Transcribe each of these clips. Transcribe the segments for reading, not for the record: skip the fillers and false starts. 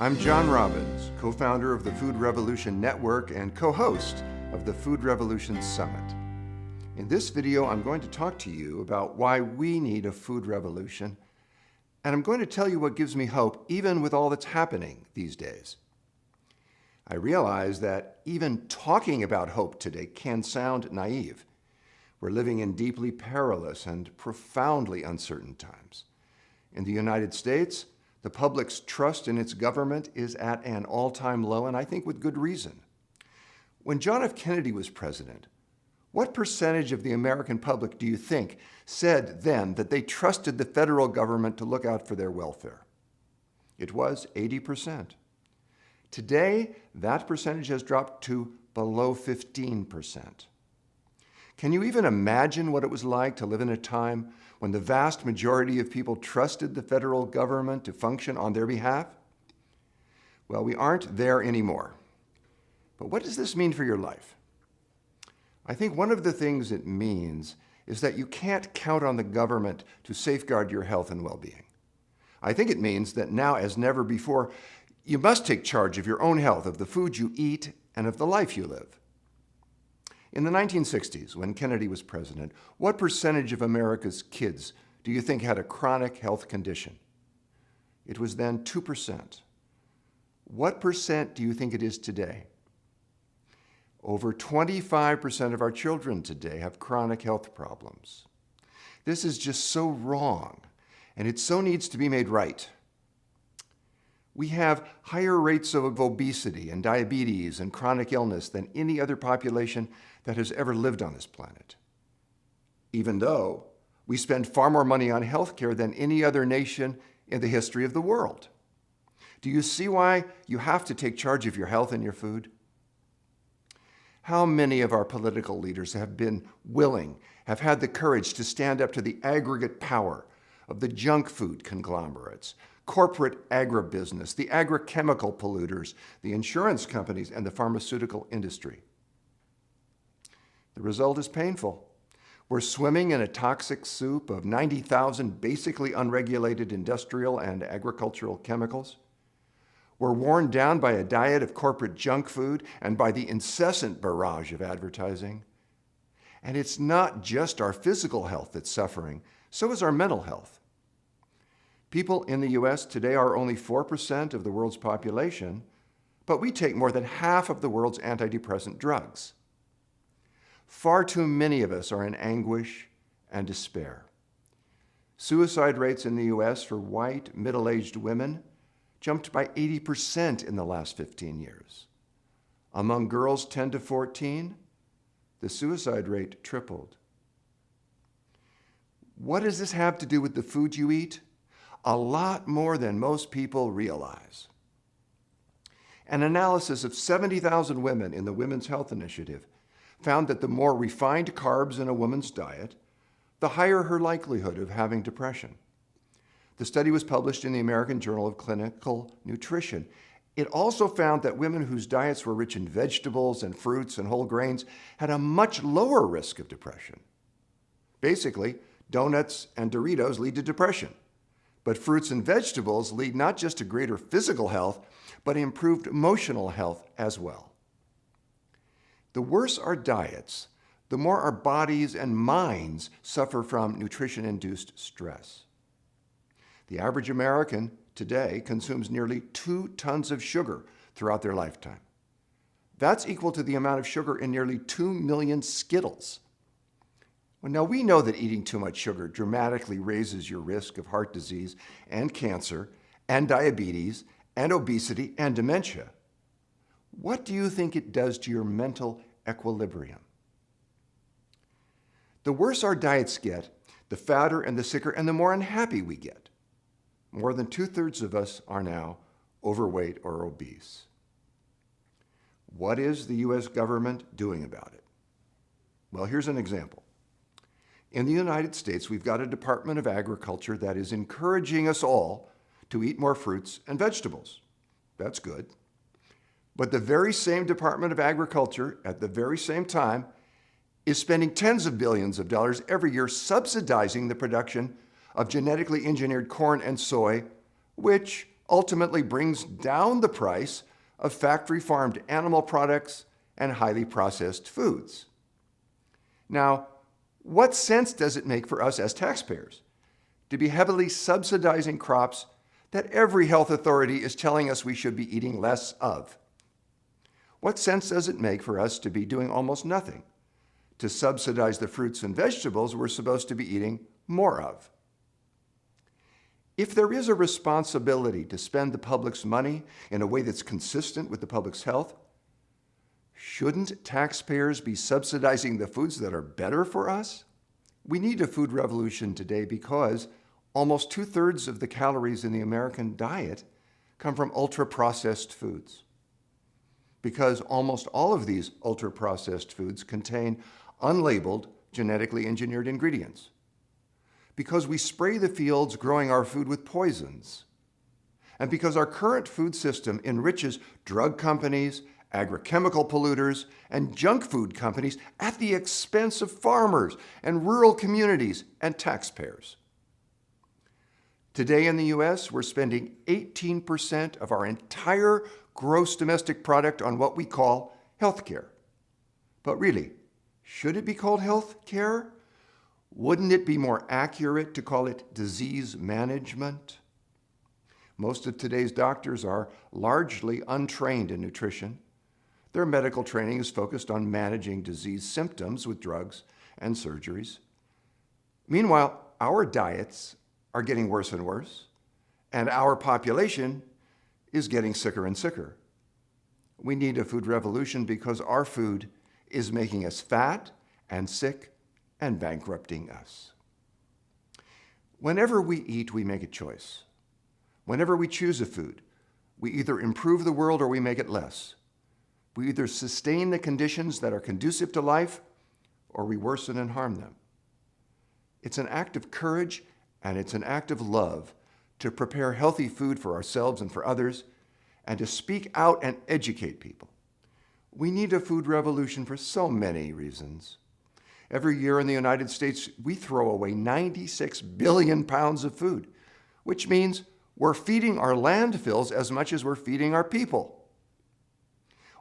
I'm John Robbins, co-founder of the Food Revolution Network and co-host of the Food Revolution Summit. In this video, I'm going to talk to you about why we need a food revolution, and I'm going to tell you what gives me hope even with all that's happening these days. I realize that even talking about hope today can sound naive. We're living in deeply perilous and profoundly uncertain times. In the United States, the public's trust in its government is at an all-time low, and I think with good reason. When John F. Kennedy was president, what percentage of the American public do you think said then that they trusted the federal government to look out for their welfare? It was 80%. Today, that percentage has dropped to below 15%. Can you even imagine what it was like to live in a time when the vast majority of people trusted the federal government to function on their behalf? Well, we aren't there anymore. But what does this mean for your life? I think one of the things it means is that you can't count on the government to safeguard your health and well-being. I think it means that now, as never before, you must take charge of your own health, of the food you eat, and of the life you live. In the 1960s, when Kennedy was president, what percentage of America's kids do you think had a chronic health condition? It was then 2%. What percent do you think it is today? Over 25% of our children today have chronic health problems. This is just so wrong, and it so needs to be made right. We have higher rates of obesity and diabetes and chronic illness than any other population that has ever lived on this planet, even though we spend far more money on healthcare than any other nation in the history of the world. Do you see why you have to take charge of your health and your food? How many of our political leaders have been willing, have had the courage to stand up to the aggregate power of the junk food conglomerates, corporate agribusiness, the agrochemical polluters, the insurance companies, and the pharmaceutical industry? The result is painful. We're swimming in a toxic soup of 90,000 basically unregulated industrial and agricultural chemicals. We're worn down by a diet of corporate junk food and by the incessant barrage of advertising. And it's not just our physical health that's suffering, so is our mental health. People in the US today are only 4% of the world's population, but we take more than half of the world's antidepressant drugs. Far too many of us are in anguish and despair. Suicide rates in the US for white, middle-aged women jumped by 80% in the last 15 years. Among girls 10 to 14, the suicide rate tripled. What does this have to do with the food you eat? A lot more than most people realize. An analysis of 70,000 women in the Women's Health Initiative found that the more refined carbs in a woman's diet, the higher her likelihood of having depression. The study was published in the American Journal of Clinical Nutrition. It also found that women whose diets were rich in vegetables and fruits and whole grains had a much lower risk of depression. Basically, donuts and Doritos lead to depression, but fruits and vegetables lead not just to greater physical health, but improved emotional health as well. The worse our diets, the more our bodies and minds suffer from nutrition-induced stress. The average American today consumes nearly 2 tons of sugar throughout their lifetime. That's equal to the amount of sugar in nearly 2 million Skittles. Well, now we know that eating too much sugar dramatically raises your risk of heart disease and cancer and diabetes and obesity and dementia. What do you think it does to your mental equilibrium? The worse our diets get, the fatter and the sicker and the more unhappy we get. More than 2/3 of us are now overweight or obese. What is the U.S. government doing about it? Well, here's an example. In the United States, we've got a Department of Agriculture that is encouraging us all to eat more fruits and vegetables. That's good. But the very same Department of Agriculture, at the very same time, is spending tens of billions of dollars every year subsidizing the production of genetically engineered corn and soy, which ultimately brings down the price of factory-farmed animal products and highly processed foods. Now, what sense does it make for us as taxpayers to be heavily subsidizing crops that every health authority is telling us we should be eating less of? What sense does it make for us to be doing almost nothing to subsidize the fruits and vegetables we're supposed to be eating more of? If there is a responsibility to spend the public's money in a way that's consistent with the public's health, shouldn't taxpayers be subsidizing the foods that are better for us? We need a food revolution today because almost 2/3 of the calories in the American diet come from ultra-processed foods. Because almost all of these ultra-processed foods contain unlabeled, genetically engineered ingredients. Because we spray the fields growing our food with poisons. And because our current food system enriches drug companies, agrochemical polluters, and junk food companies at the expense of farmers and rural communities and taxpayers. Today in the US, we're spending 18% of our entire gross domestic product on what we call healthcare. But really, should it be called healthcare? Wouldn't it be more accurate to call it disease management? Most of today's doctors are largely untrained in nutrition. Their medical training is focused on managing disease symptoms with drugs and surgeries. Meanwhile, our diets are getting worse and worse, and our population is getting sicker and sicker. We need a food revolution because our food is making us fat and sick and bankrupting us. Whenever we eat, we make a choice. Whenever we choose a food, we either improve the world or we make it less. We either sustain the conditions that are conducive to life or we worsen and harm them. It's an act of courage and it's an act of love to prepare healthy food for ourselves and for others and to speak out and educate people. We need a food revolution for so many reasons. Every year in the United States, we throw away 96 billion pounds of food, which means we're feeding our landfills as much as we're feeding our people.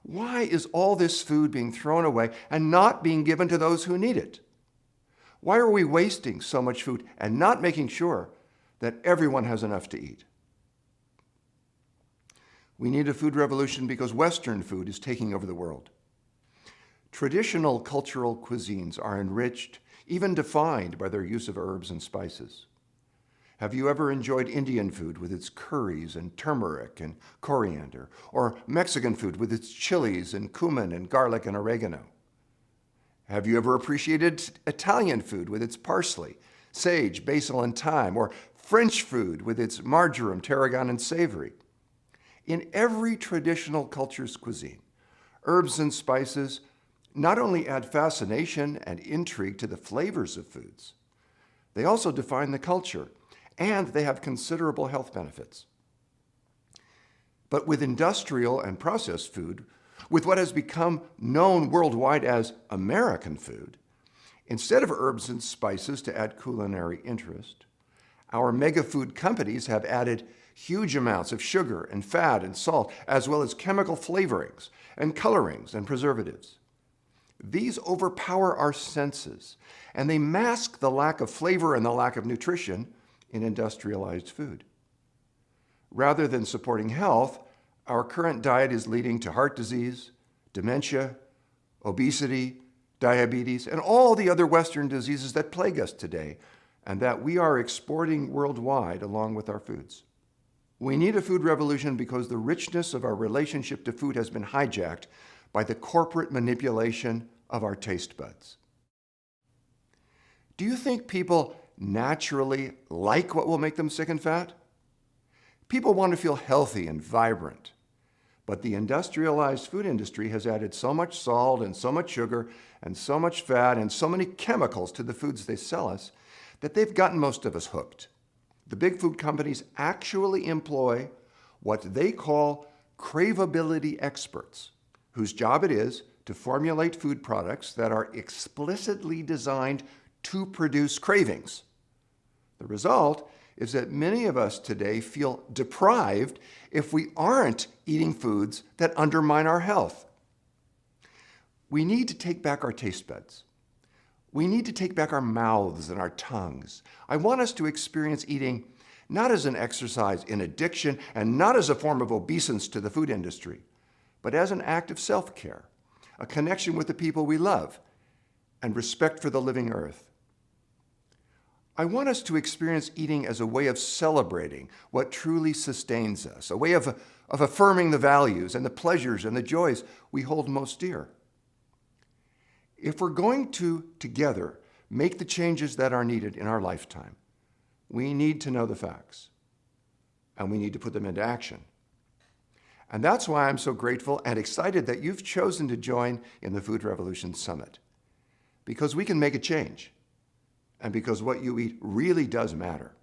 Why is all this food being thrown away and not being given to those who need it? Why are we wasting so much food and not making sure that everyone has enough to eat? We need a food revolution because Western food is taking over the world. Traditional cultural cuisines are enriched, even defined by their use of herbs and spices. Have you ever enjoyed Indian food with its curries and turmeric and coriander, or Mexican food with its chilies and cumin and garlic and oregano? Have you ever appreciated Italian food with its parsley, sage, basil, and thyme, or French food with its marjoram, tarragon, and savory? In every traditional culture's cuisine, herbs and spices not only add fascination and intrigue to the flavors of foods, they also define the culture, and they have considerable health benefits. But with industrial and processed food, with what has become known worldwide as American food, instead of herbs and spices to add culinary interest, our mega food companies have added huge amounts of sugar and fat and salt, as well as chemical flavorings and colorings and preservatives. These overpower our senses, and they mask the lack of flavor and the lack of nutrition in industrialized food. Rather than supporting health, our current diet is leading to heart disease, dementia, obesity, diabetes, and all the other Western diseases that plague us today, and that we are exporting worldwide along with our foods. We need a food revolution because the richness of our relationship to food has been hijacked by the corporate manipulation of our taste buds. Do you think people naturally like what will make them sick and fat? People want to feel healthy and vibrant. But the industrialized food industry has added so much salt and so much sugar and so much fat and so many chemicals to the foods they sell us that they've gotten most of us hooked. The big food companies actually employ what they call craveability experts, whose job it is to formulate food products that are explicitly designed to produce cravings. The result is that many of us today feel deprived if we aren't eating foods that undermine our health. We need to take back our taste buds. We need to take back our mouths and our tongues. I want us to experience eating not as an exercise in addiction and not as a form of obeisance to the food industry, but as an act of self-care, a connection with the people we love, and respect for the living earth. I want us to experience eating as a way of celebrating what truly sustains us, a way of affirming the values and the pleasures and the joys we hold most dear. If we're going to, together, make the changes that are needed in our lifetime, we need to know the facts, and we need to put them into action. And that's why I'm so grateful and excited that you've chosen to join in the Food Revolution Summit, because we can make a change, and because what you eat really does matter.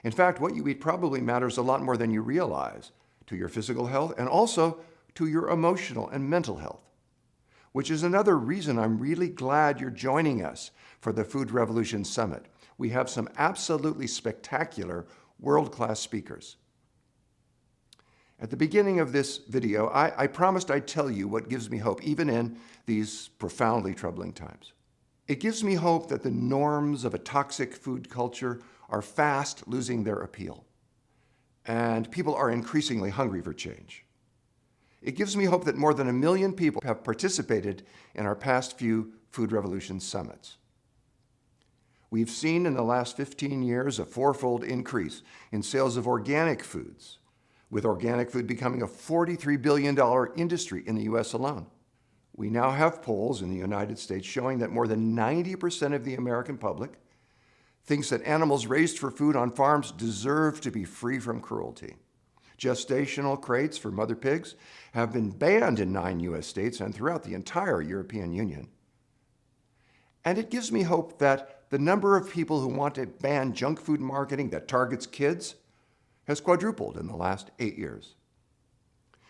In fact, what you eat probably matters a lot more than you realize to your physical health and also to your emotional and mental health, which is another reason I'm really glad you're joining us for the Food Revolution Summit. We have some absolutely spectacular world-class speakers. At the beginning of this video, I promised I'd tell you what gives me hope, even in these profoundly troubling times. It gives me hope that the norms of a toxic food culture are fast losing their appeal, and people are increasingly hungry for change. It gives me hope that more than 1 million people have participated in our past few Food Revolution summits. We've seen in the last 15 years a fourfold increase in sales of organic foods, with organic food becoming a $43 billion industry in the U.S. alone. We now have polls in the United States showing that more than 90% of the American public thinks that animals raised for food on farms deserve to be free from cruelty. Gestational crates for mother pigs have been banned in 9 U.S. states and throughout the entire European Union. And it gives me hope that the number of people who want to ban junk food marketing that targets kids has quadrupled in the last 8 years.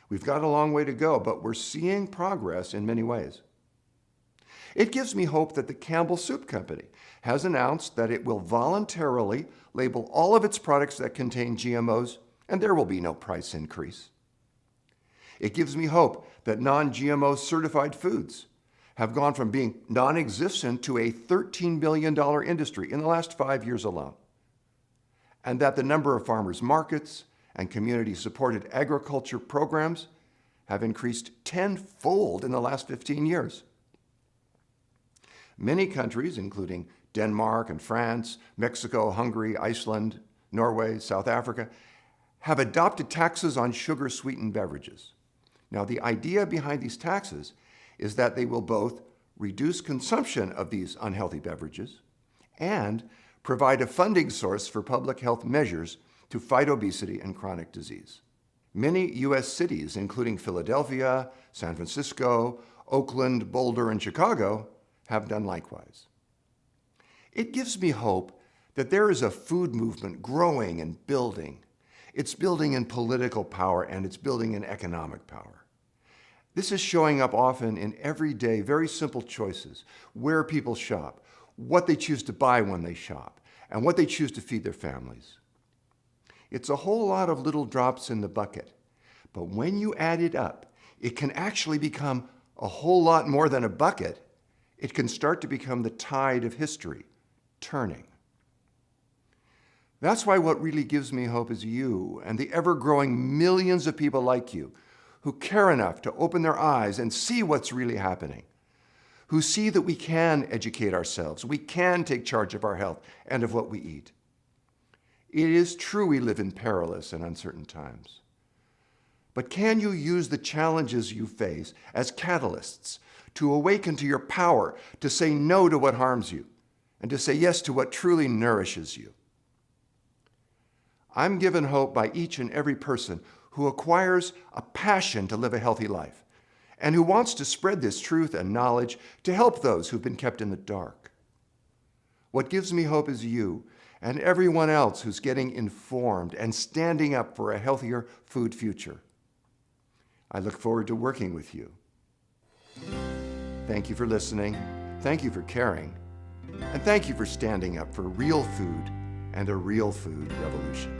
We've got a long way to go, but we're seeing progress in many ways. It gives me hope that the Campbell Soup Company has announced that it will voluntarily label all of its products that contain GMOs, and there will be no price increase. It gives me hope that non-GMO certified foods have gone from being non-existent to a $13 billion industry in the last 5 years alone, and that the number of farmers markets and community-supported agriculture programs have increased tenfold in the last 15 years. Many countries, including Denmark and France, Mexico, Hungary, Iceland, Norway, South Africa, have adopted taxes on sugar-sweetened beverages. Now, the idea behind these taxes is that they will both reduce consumption of these unhealthy beverages and provide a funding source for public health measures to fight obesity and chronic disease. Many U.S. cities, including Philadelphia, San Francisco, Oakland, Boulder, and Chicago, have done likewise. It gives me hope that there is a food movement growing and building. It's building in political power and it's building in economic power. This is showing up often in everyday, very simple choices: where people shop, what they choose to buy when they shop, and what they choose to feed their families. It's a whole lot of little drops in the bucket, but when you add it up, it can actually become a whole lot more than a bucket. It can start to become the tide of history, turning. That's why what really gives me hope is you and the ever-growing millions of people like you who care enough to open their eyes and see what's really happening, who see that we can educate ourselves, we can take charge of our health and of what we eat. It is true we live in perilous and uncertain times. But can you use the challenges you face as catalysts to awaken to your power, to say no to what harms you, and to say yes to what truly nourishes you? I'm given hope by each and every person who acquires a passion to live a healthy life, and who wants to spread this truth and knowledge to help those who've been kept in the dark. What gives me hope is you and everyone else who's getting informed and standing up for a healthier food future. I look forward to working with you. Thank you for listening, thank you for caring, and thank you for standing up for real food and a real food revolution.